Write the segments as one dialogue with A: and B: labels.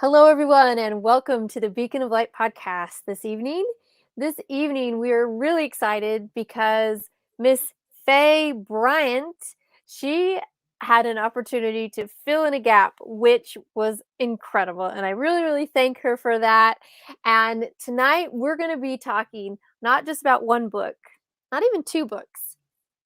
A: Hello, everyone, and welcome to the Beacon of Light podcast this evening, we are really excited because Miss Faye Bryant, she had an opportunity to fill in a gap, which was incredible. And I really, really thank her for that. And tonight we're going to be talking not just about one book, not even two books,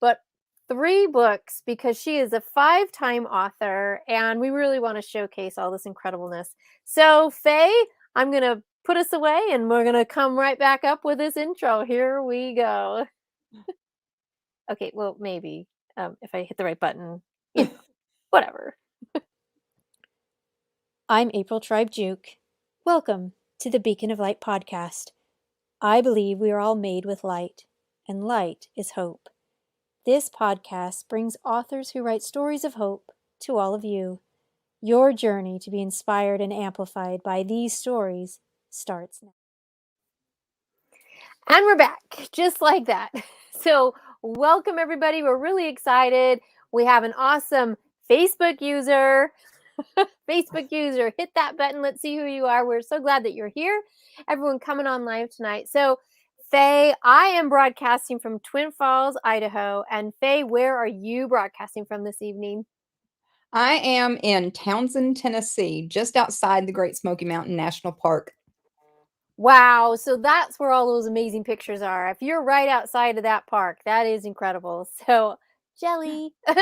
A: but three books because she is a 5-time author and we really want to showcase all this incredibleness. So, Faye, I'm going to put us away and we're going to come right back up with this intro. Here we go. Okay, well, maybe if I hit the right button, whatever.
B: I'm April Tribe Juke. Welcome to the Beacon of Light podcast. I believe we are all made with light, and light is hope. This podcast brings authors who write stories of hope to all of you. Your journey to be inspired and amplified by these stories starts now.
A: And we're back, just like that. So, welcome everybody. We're really excited. We have an awesome Facebook user. Facebook user, hit that button. Let's see who you are. We're so glad that you're here. Everyone coming on live tonight. So, Faye, I am broadcasting from Twin Falls, Idaho. And Faye, where are you broadcasting from this evening?
C: I am in Townsend, Tennessee, just outside the Great Smoky Mountain National Park.
A: Wow, so that's where all those amazing pictures are. If you're right outside of that park, that is incredible. So, jelly, a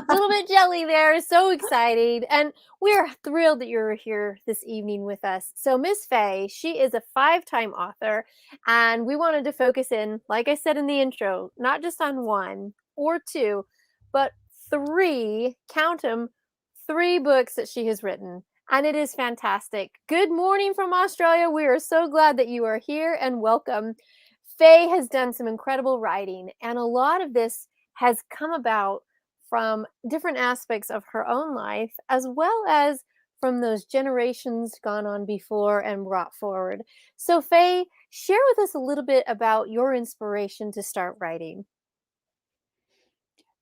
A: little bit jelly there. So excited. And we're thrilled that you're here this evening with us. So, Miss Faye, she is a 5-time author, and we wanted to focus in, like I said in the intro, not just on one or two, but three, count them, 3 books that she has written. And it is fantastic. Good morning from Australia. We are so glad that you are here and welcome. Faye has done some incredible writing, and a lot of this has come about from different aspects of her own life, as well as from those generations gone on before and brought forward. So, Faye, share with us a little bit about your inspiration to start writing.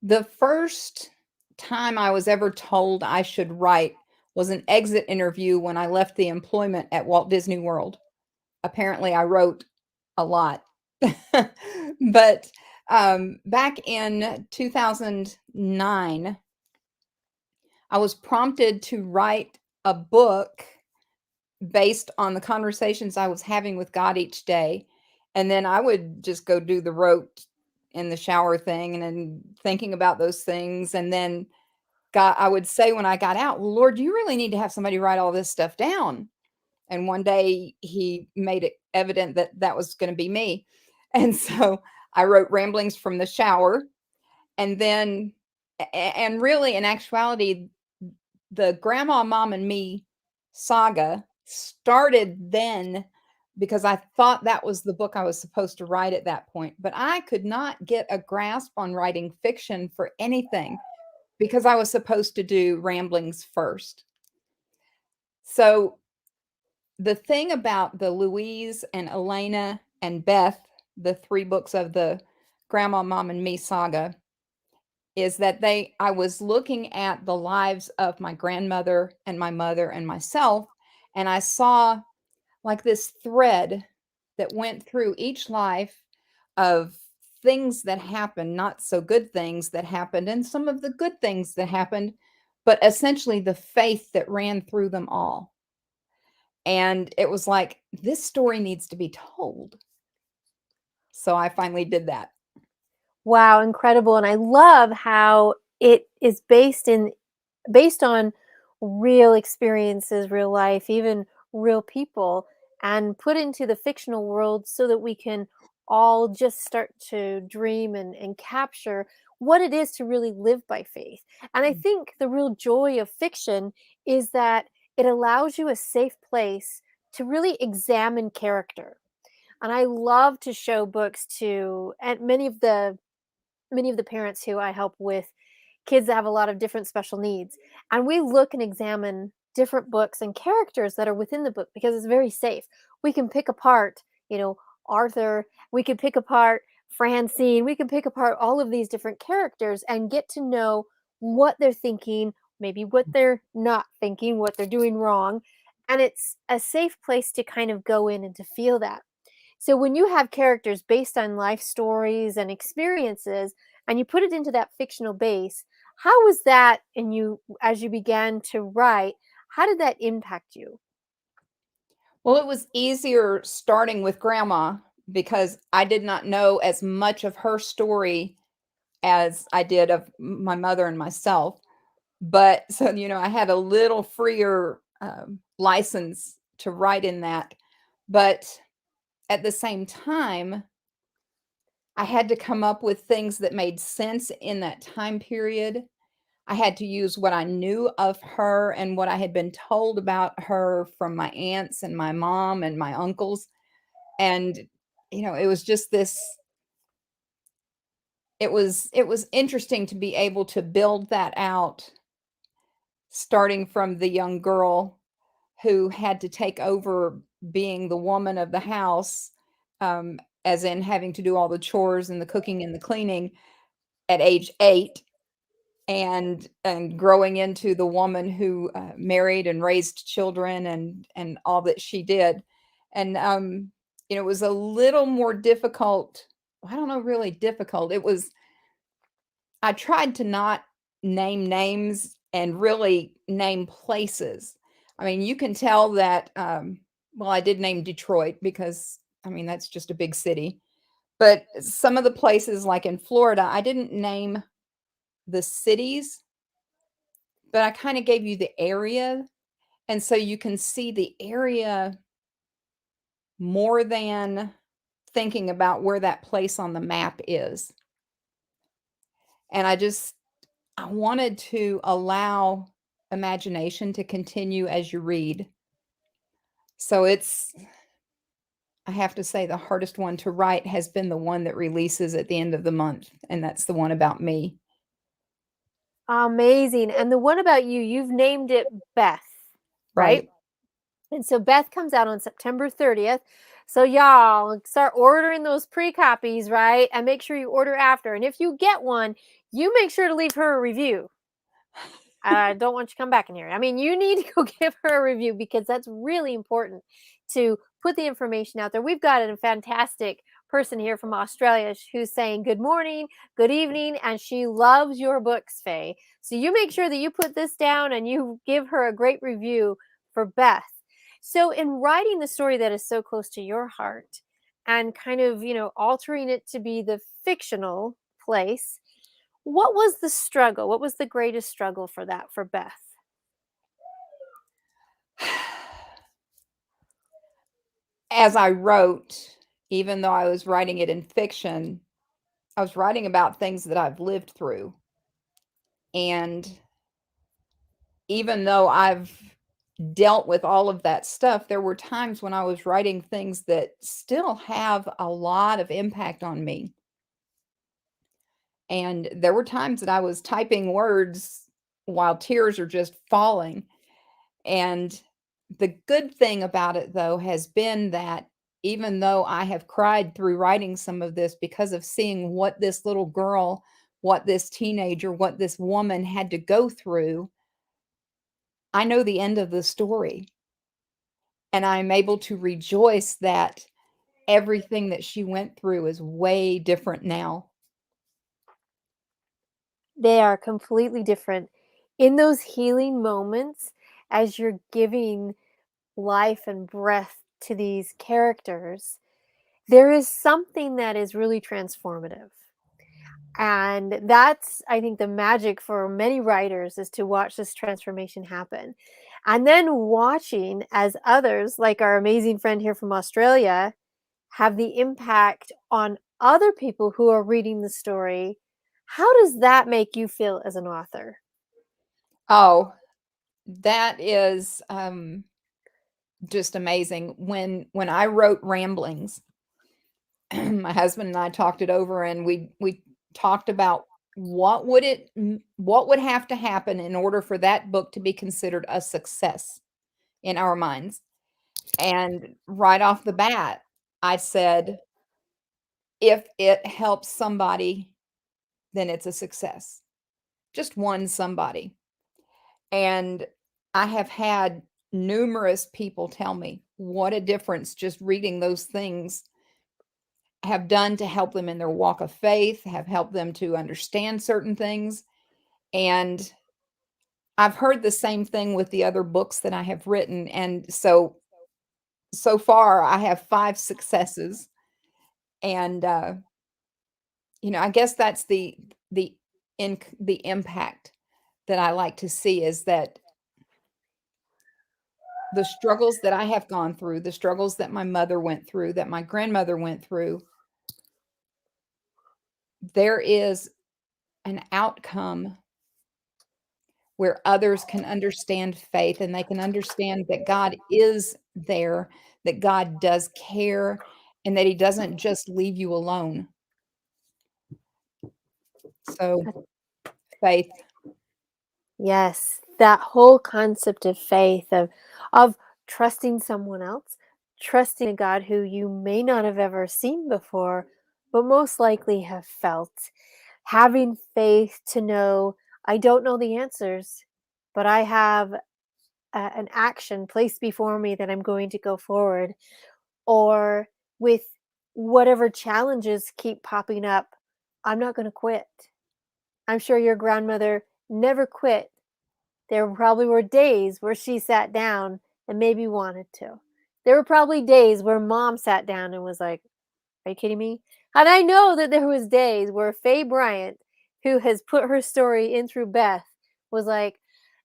C: The first time I was ever told I should write was an exit interview when I left the employment at Walt Disney World. Apparently, I wrote a lot. But back in 2009, I was prompted to write a book based on the conversations I was having with God each day. And then I would just go do the rote in the shower thing and then thinking about those things. And then I would say when I got out, well, Lord, you really need to have somebody write all this stuff down. And one day he made it evident that that was going to be me. And so I wrote Ramblings from the Shower. And then, and really in actuality, the Grandma, Mom, and Me saga started then because I thought that was the book I was supposed to write at that point. But I could not get a grasp on writing fiction for anything because I was supposed to do Ramblings first. So the thing about the Louise and Elaina and Beth, the 3 books of the Grandma, Mom, and Me saga, is that I was looking at the lives of my grandmother and my mother and myself, and I saw like this thread that went through each life of things that happened, not so good things that happened, and some of the good things that happened, but essentially the faith that ran through them all. And it was like, this story needs to be told. So I finally did that.
A: Wow, incredible. And I love how it is based on real experiences, real life, even real people, and put into the fictional world so that we can all just start to dream and capture what it is to really live by faith. And I think the real joy of fiction is that it allows you a safe place to really examine character. And I love to show books to and many of the parents who I help with kids that have a lot of different special needs. And we look and examine different books and characters that are within the book because it's very safe. We can pick apart, Arthur, we can pick apart Francine, we can pick apart all of these different characters and get to know what they're thinking, maybe what they're not thinking, what they're doing wrong. and it's a safe place to kind of go in and to feel that. So when you have characters based on life stories and experiences and you put it into that fictional base, how was that in you as you began to write? How did that impact you?
C: Well, it was easier starting with grandma because I did not know as much of her story as I did of my mother and myself. But so, I had a little freer license to write in that. But at the same time, I had to come up with things that made sense in that time period. I had to use what I knew of her and what I had been told about her from my aunts and my mom and my uncles. And, it was just it was interesting to be able to build that out, starting from the young girl who had to take over being the woman of the house, as in having to do all the chores and the cooking and the cleaning at age 8, and growing into the woman who married and raised children and all that she did. And it was a little more difficult. I don't know, really difficult. I tried to not name names and really name places. I mean, you can tell that, well, I did name Detroit because, I mean, that's just a big city. But some of the places, like in Florida, I didn't name the cities, but I kind of gave you the area. And so you can see the area more than thinking about where that place on the map is. And I wanted to allow imagination to continue as you read. So I have to say the hardest one to write has been the one that releases at the end of the month, and that's the one about me,
A: Amazing. And the one about you, you've named it Beth, right?
C: right?
A: And so Beth comes out on September 30th. So y'all start ordering those pre-copies, right? And make sure you order after. And if you get one, you make sure to leave her a review. I don't want you to come back in here. I mean, you need to go give her a review because that's really important to put the information out there. We've got a fantastic person here from Australia who's saying good morning, good evening, and she loves your books, Faye. So you make sure that you put this down and you give her a great review for Beth. So in writing the story that is so close to your heart and kind of, altering it to be the fictional place, what was the struggle? What was the greatest struggle for that for Beth?
C: As I wrote, even though I was writing it in fiction, I was writing about things that I've lived through. And even though I've dealt with all of that stuff, there were times when I was writing things that still have a lot of impact on me. And there were times that I was typing words while tears are just falling. And the good thing about it, though, has been that even though I have cried through writing some of this because of seeing what this little girl, what this teenager, what this woman had to go through, I know the end of the story. And I'm able to rejoice that everything that she went through is way different now.
A: They are completely different. In those healing moments, as you're giving life and breath to these characters, there is something that is really transformative. And that's, I think, the magic for many writers is to watch this transformation happen. And then watching as others, like our amazing friend here from Australia, have the impact on other people who are reading the story. How does that make you feel as an author?
C: Oh, that is just amazing. When I wrote Ramblings, my husband and I talked it over, and we talked about what would have to happen in order for that book to be considered a success in our minds. And right off the bat, I said, if it helps somebody, then it's a success. Just one somebody. And I have had numerous people tell me what a difference just reading those things have done to help them in their walk of faith, have helped them to understand certain things. And I've heard the same thing with the other books that I have written. And so far I have 5 successes. And I guess that's the the impact that I like to see, is that the struggles that I have gone through, the struggles that my mother went through, that my grandmother went through, there is an outcome where others can understand faith, and they can understand that God is there, that God does care, and that He doesn't just leave you alone. So, faith.
A: Yes, that whole concept of faith, of trusting someone else, trusting a God who you may not have ever seen before, but most likely have felt. Having faith to know I don't know the answers, but I have an action placed before me that I'm going to go forward, or with whatever challenges keep popping up, I'm not going to quit. I'm sure your grandmother never quit. There probably were days where she sat down and maybe wanted to. There were probably days where mom sat down and was like, "Are you kidding me?" And I know that there was days where Faye Bryant, who has put her story in through Beth, was like,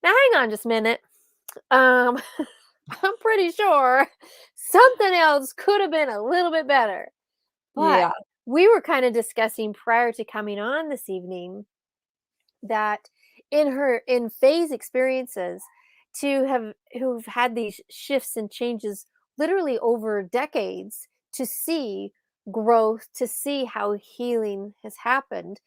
A: "Now hang on just a minute. Um, I'm pretty sure something else could have been a little bit better." But
C: Yeah.
A: we were kind of discussing prior to coming on this evening that in Faye's experiences, to have who've had these shifts and changes literally over decades, to see growth, to see how healing has happened,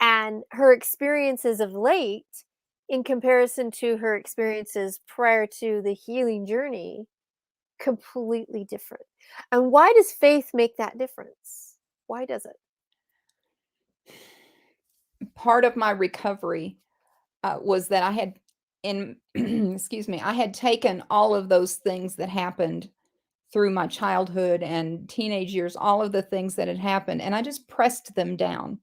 A: and her experiences of late in comparison to her experiences prior to the healing journey, completely different. And why does faith make that difference? Why does it?
C: Part of my recovery was that I had in excuse me, I had taken all of those things that happened through my childhood and teenage years, all of the things that had happened, and I just pressed them down.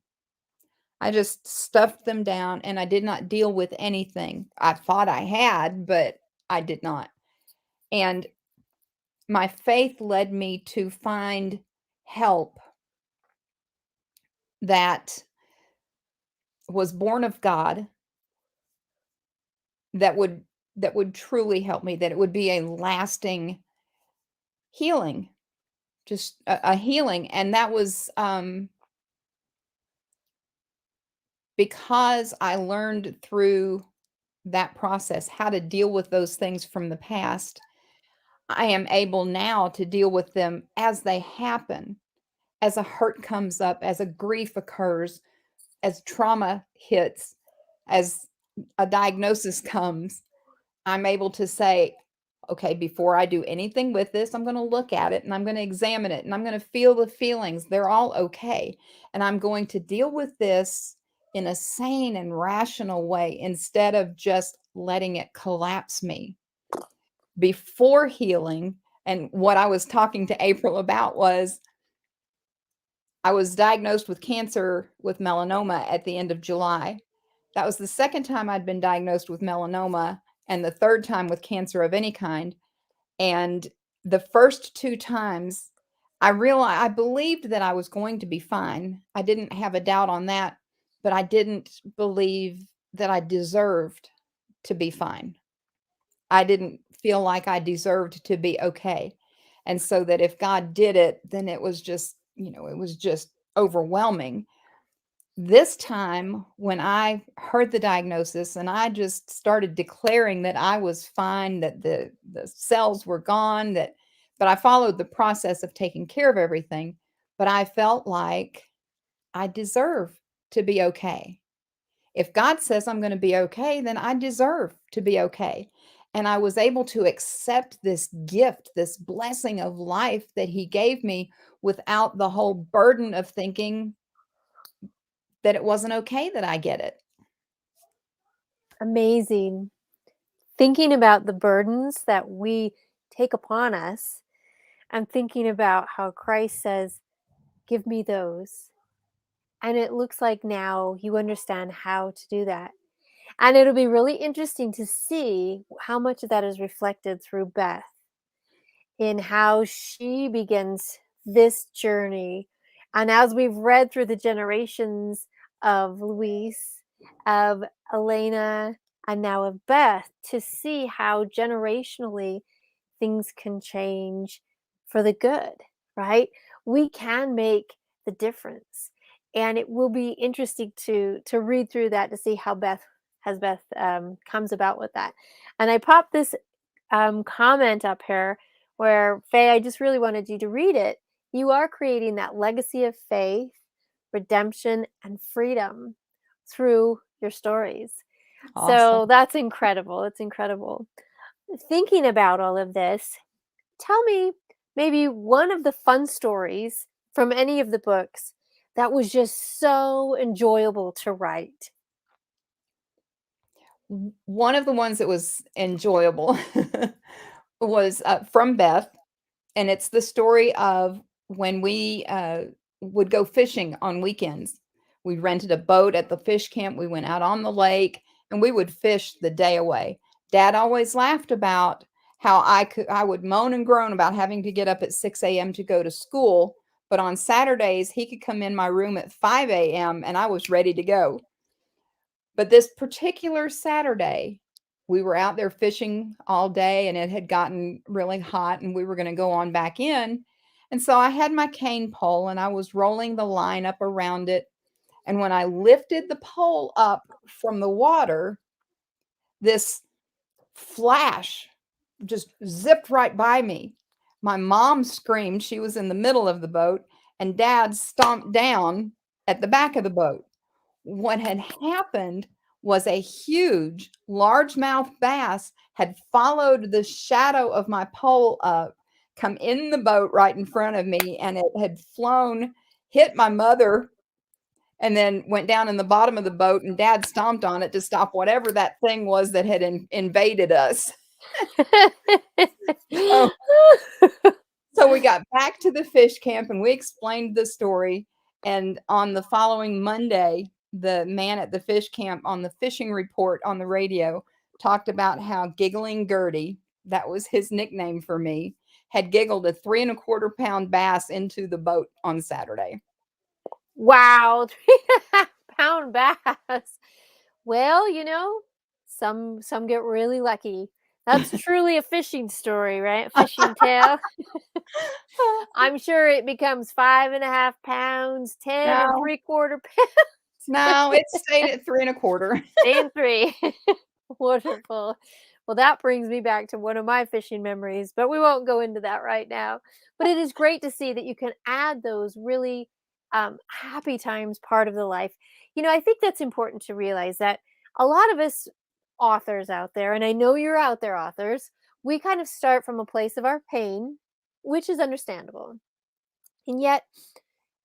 C: I just stuffed them down, and I did not deal with anything. I thought I had, but I did not. And my faith led me to find help that was born of God, that would truly help me, that it would be a lasting healing, just a healing. And that was because I learned through that process how to deal with those things from the past. I am able now to deal with them as they happen, as a hurt comes up, as a grief occurs, as trauma hits, as a diagnosis comes. I'm able to say, okay, before I do anything with this, I'm going to look at it and I'm going to examine it and I'm going to feel the feelings. They're all okay. And I'm going to deal with this in a sane and rational way instead of just letting it collapse me. Before healing, and what I was talking to April about was I was diagnosed with cancer with melanoma at the end of July. That was the second time I'd been diagnosed with melanoma and the third time with cancer of any kind. And the first 2 times, I believed that I was going to be fine. I didn't have a doubt on that, but I didn't believe that I deserved to be fine. I didn't feel like I deserved to be okay. And so that if God did it, then it was just, it was just overwhelming. This time, when I heard the diagnosis and I just started declaring that I was fine, that the cells were gone, but I followed the process of taking care of everything, but I felt like I deserve to be okay. If God says I'm going to be okay, then I deserve to be okay. And I was able to accept this gift, this blessing of life that He gave me without the whole burden of thinking that it wasn't okay that I get it.
A: Amazing. thinking about the burdens that we take upon us and thinking about how Christ says, "Give me those." And it looks like now you understand how to do that. And it'll be really interesting to see how much of that is reflected through Beth in how she begins this journey. And as we've read through the generations of Louise, of Elaina, and now of Beth, to see how generationally things can change for the good, right? We can make the difference. And it will be interesting to read through that to see how Beth comes about with that. And I popped this comment up here where, Faye, I just really wanted you to read it. You are creating that legacy of faith, redemption, and freedom through your stories.
C: Awesome.
A: So that's incredible. It's incredible. Thinking about all of this, tell me maybe one of the fun stories from any of the books that was just so enjoyable to write.
C: One of the ones that was enjoyable was from Beth, and it's the story of when we would go fishing on weekends. We rented a boat at the fish camp. We went out on the lake, and we would fish the day away. Dad always laughed about how I would moan and groan about having to get up at 6 a.m. to go to school, but on Saturdays he could come in my room at 5 a.m. and I was ready to go. But this particular Saturday, we were out there fishing all day and it had gotten really hot and we were going to go on back in. And so I had my cane pole and I was rolling the line up around it. And when I lifted the pole up from the water, this flash just zipped right by me. My mom screamed. She was in the middle of the boat, and Dad stomped down at the back of the boat. What had happened was a huge largemouth bass had followed the shadow of my pole up, come in the boat right in front of me, and it had flown, hit my mother, and then went down in the bottom of the boat, and Dad stomped on it to stop whatever that thing was that had invaded us. Oh, so we got back to the fish camp and we explained the story. And on the following Monday, the man at the fish camp on the fishing report on the radio talked about how Giggling Gertie, that was his nickname for me, had giggled a 3.25 pound bass into the boat on Saturday.
A: Wow, 3.5 pound bass. Well, some get really lucky. That's truly a fishing story, right? A fishing tale. I'm sure it becomes 5.5 pounds, 10 and
C: No,
A: 3/4 pounds,
C: no, it stayed at 3.25.
A: and 3. Wonderful. Well, that brings me back to one of my fishing memories, but we won't go into that right now. But it is great to see that you can add those really happy times part of the life. I think that's important to realize that a lot of us authors out there, and I know you're out there, authors, we kind of start from a place of our pain, which is understandable. And yet,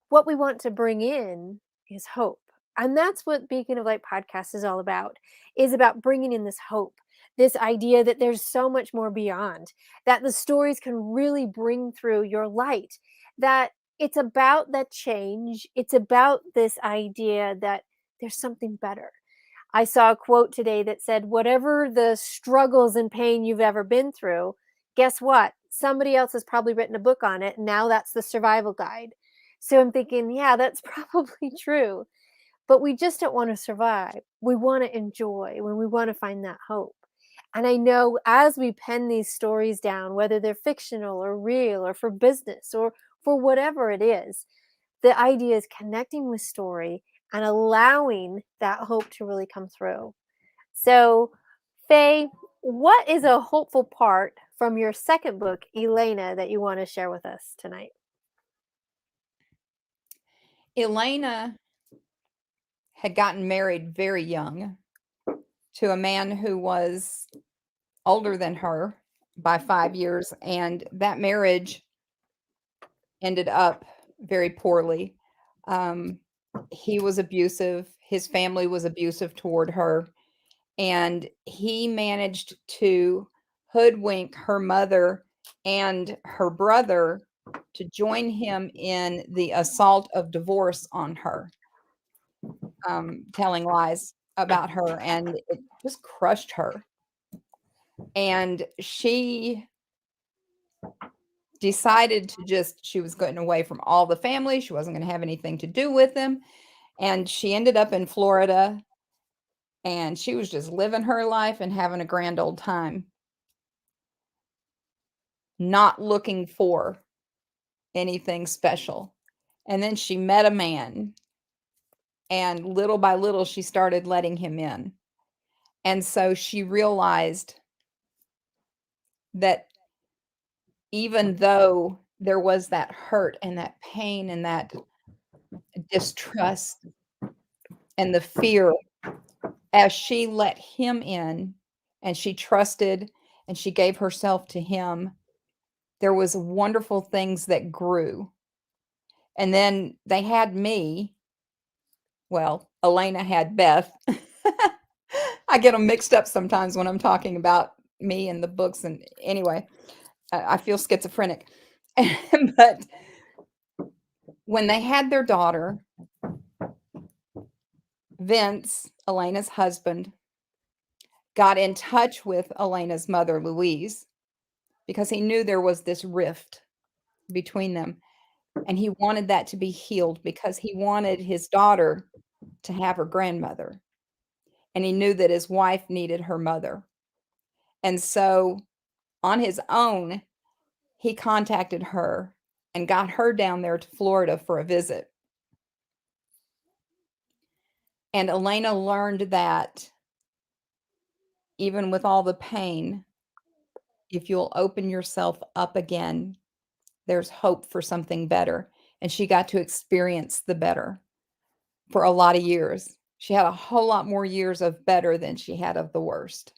A: what we want to bring in is hope. And that's what Beacon of Light podcast is about bringing in this hope, this idea that there's so much more beyond, that the stories can really bring through your light, that it's about that change. It's about this idea that there's something better. I saw a quote today that said, whatever the struggles and pain you've ever been through, guess what? Somebody else has probably written a book on it. And now that's the survival guide. So I'm thinking, yeah, that's probably true. But we just don't want to survive. We want to enjoy when we want to find that hope. And I know as we pen these stories down, whether they're fictional or real or for business or for whatever it is, the idea is connecting with story and allowing that hope to really come through. So, Faye, what is a hopeful part from your second book, Elaina, that you want to share with us tonight?
C: Elaina had gotten married very young to a man who was older than her by 5 years, and that marriage ended up very poorly. Um, he was abusive. His family was abusive toward her, and he managed to hoodwink her mother and her brother to join him in the assault of divorce on her, telling lies about her, and it just crushed her. And she decided she was getting away from all the family. She wasn't going to have anything to do with them. And she ended up in Florida, and she was just living her life and having a grand old time, not looking for anything special. And then she met a man, and little by little, she started letting him in. And so she realized that even though there was that hurt and that pain and that distrust and the fear, as she let him in and she trusted and she gave herself to him, there was wonderful things that grew. And then they had me. Well, Elaina had Beth. I get them mixed up sometimes when I'm talking about me and the books. And anyway, I feel schizophrenic. But when they had their daughter, Vince, Elena's husband, got in touch with Elena's mother, Louise, because he knew there was this rift between them. And he wanted that to be healed because he wanted his daughter to have her grandmother. And he knew that his wife needed her mother. And so on his own, he contacted her and got her down there to Florida for a visit. And Elaina learned that even with all the pain, if you'll open yourself up again, there's hope for something better. And she got to experience the better for a lot of years. She had a whole lot more years of better than she had of the worst.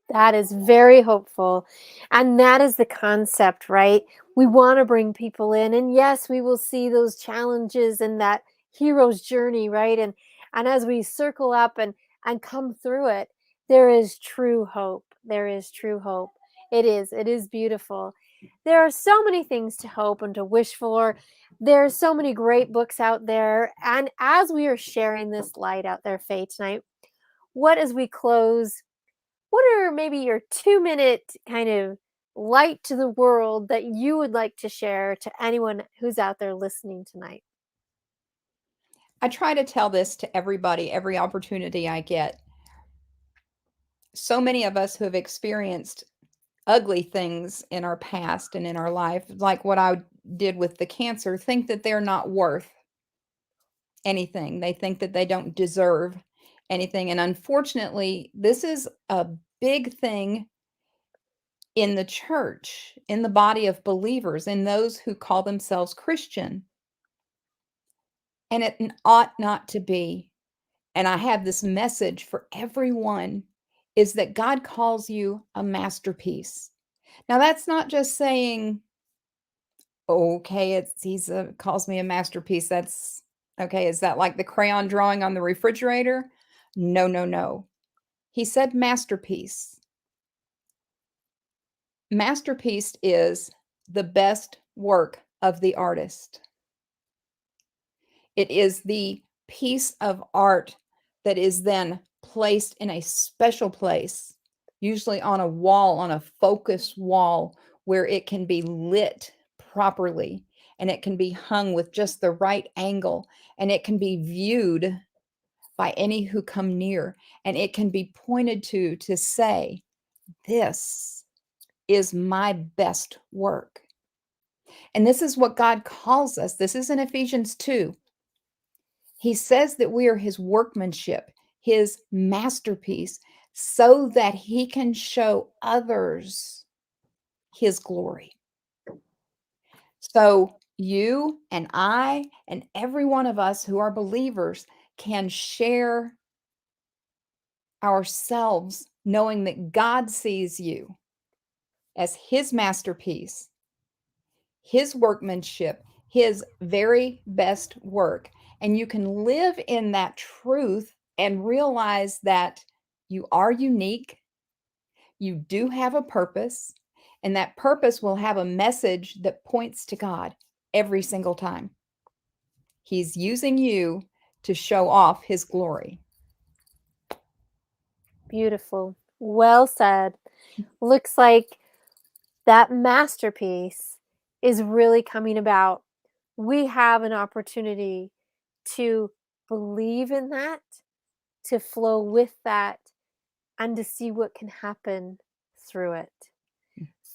A: That is very hopeful. And that is the concept, right? We want to bring people in. And yes, we will see those challenges and that hero's journey, right? And as we circle up and come through it, there is true hope. There is true hope. It is beautiful. There are so many things to hope and to wish for. There are so many great books out there. And as we are sharing this light out there, Faye, tonight, what as we close, what are maybe your 2-minute kind of light to the world that you would like to share to anyone who's out there listening tonight?
C: I try to tell this to everybody, every opportunity I get. So many of us who have experienced ugly things in our past and in our life, like what I did with the cancer, think that they're not worth anything. They think that they don't deserve anything. And unfortunately, this is a big thing in the church, in the body of believers, in those who call themselves Christian. And it ought not to be. And I have this message for everyone, is that God calls you a masterpiece. Now, that's not just saying, okay, he's calls me a masterpiece. That's okay. Is that like the crayon drawing on the refrigerator? No, no, no. He said masterpiece. Masterpiece is the best work of the artist. It is the piece of art that is then placed in a special place, usually on a wall, on a focus wall, where it can be lit properly and it can be hung with just the right angle, and it can be viewed by any who come near, and it can be pointed to say, this is my best work. And this is what God calls us. This is in Ephesians 2. He says that we are his workmanship, his masterpiece, so that he can show others his glory. So you and I and every one of us who are believers can share ourselves knowing that God sees you as his masterpiece, his workmanship, his very best work. And you can live in that truth and realize that You are unique. You do have a purpose, and that purpose will have a message that points to God every single time. He's using you to show off his glory.
A: Beautiful. Well said. Looks like that masterpiece is really coming about. We have an opportunity to believe in that, to flow with that, and to see what can happen through it.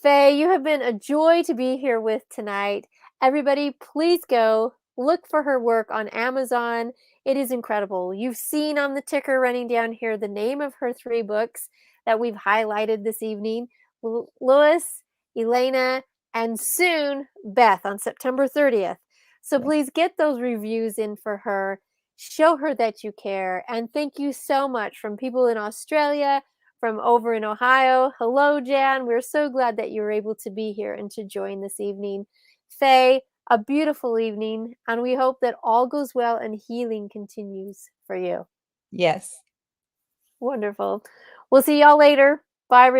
A: Faye, you have been a joy to be here with tonight. Everybody, please go look for her work on Amazon. It is incredible. You've seen on the ticker running down here the name of her 3 books that we've highlighted this evening: Louise, Elaina, and soon Beth on September 30th. So please get those reviews in for her. Show her that you care. And thank you so much from people in Australia, from over in Ohio. Hello, Jan. We're so glad that you were able to be here and to join this evening. Faye, a beautiful evening, and we hope that all goes well and healing continues for you.
C: Yes.
A: Wonderful. We'll see y'all later. Bye, everybody.